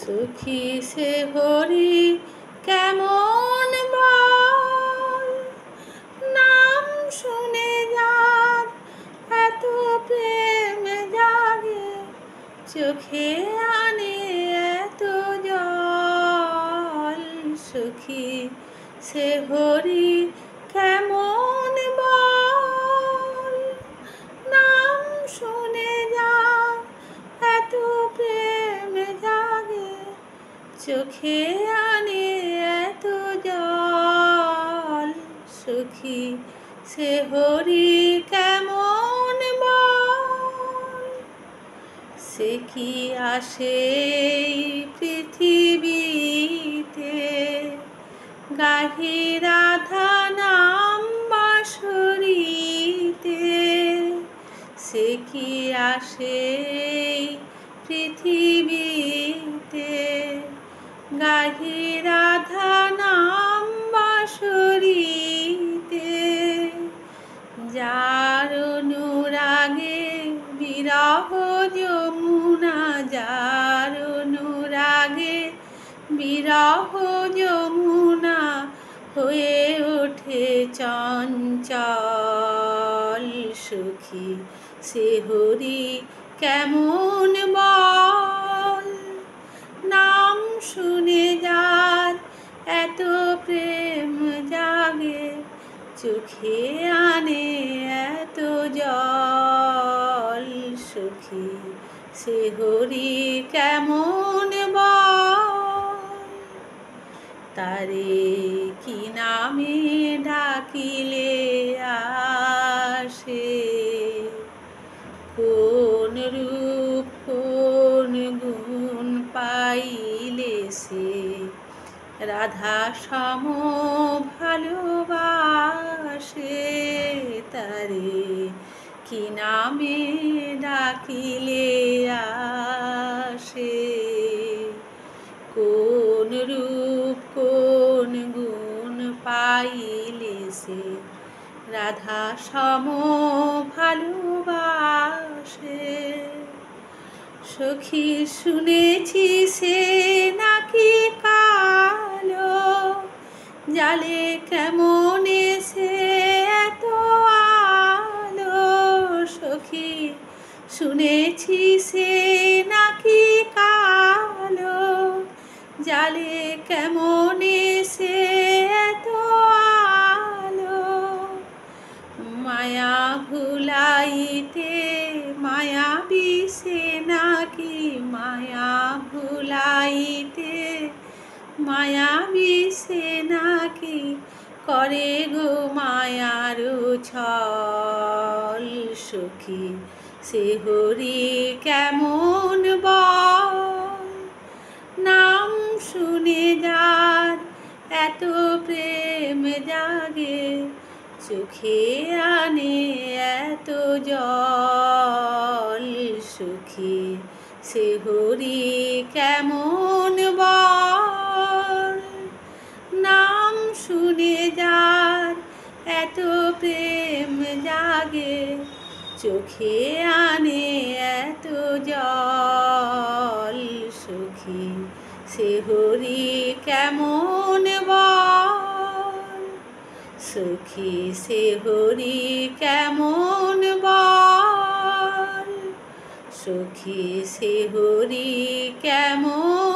সখী সে হরি কেমন বল, নাম শুনে যার এত প্রেম জাগে, চোখে আনে এত জল। সখী সে হরি কেমন বল, নাম শুনে যার এত প্রেম জাগে, চোখে আনে এত জল। সখী সে হরি কেমন বল, সে কি আসে পৃথিবীতে, গাহি রাধা নাম বাঁশরীতে। সে কি আসে পৃথিবীতে, গাহি রাধা নাম বাঁশরীতে। যার অনুরাগে বিরহ যমুনা, যার অনুরাগে বিরহ যমুনা হয়ে ওঠে চঞ্চল। সখী সে হরি কেমন বল, নাম শুনে যার এত প্রেম জাগে, চোখে আনে এত জল। সখী সে হরি কেমন বল, তারে কি নামে ডাকিলে আসে, কোন রূপ কোন গুণ পাইলে সে, রাধা সম ভালোবাসে। তারে কি নামে ডাকিলে আসে, কোন রূপ কোন গুণ পাইলে সে, রাধা সম ভালোবাসে। সখী শুনেছি সে নাকি কালো, জালে কেমন সে এত আলো। সখী শুনেছি সে নাকি কালো, জালে কেমন সে এত আলো। মায়া ভুলাইতে মায়াবী সে নাকি, মায়া ভুলাইতে মায়াবী সে নাকি, করে গো মায়ার ছল। সখী সে হরি কেমন বল, নাম শুনে যার এত প্রেম জাগে, চোখে আনে এত জল। সখী সে হরি কেমন বল, নাম শুনে যার এত প্রেম জাগে, চোখে আনে এত জল। সখী সে হরি কেমন বল, সখী সে হরি কেমন বল, সখী সে হরি কেমন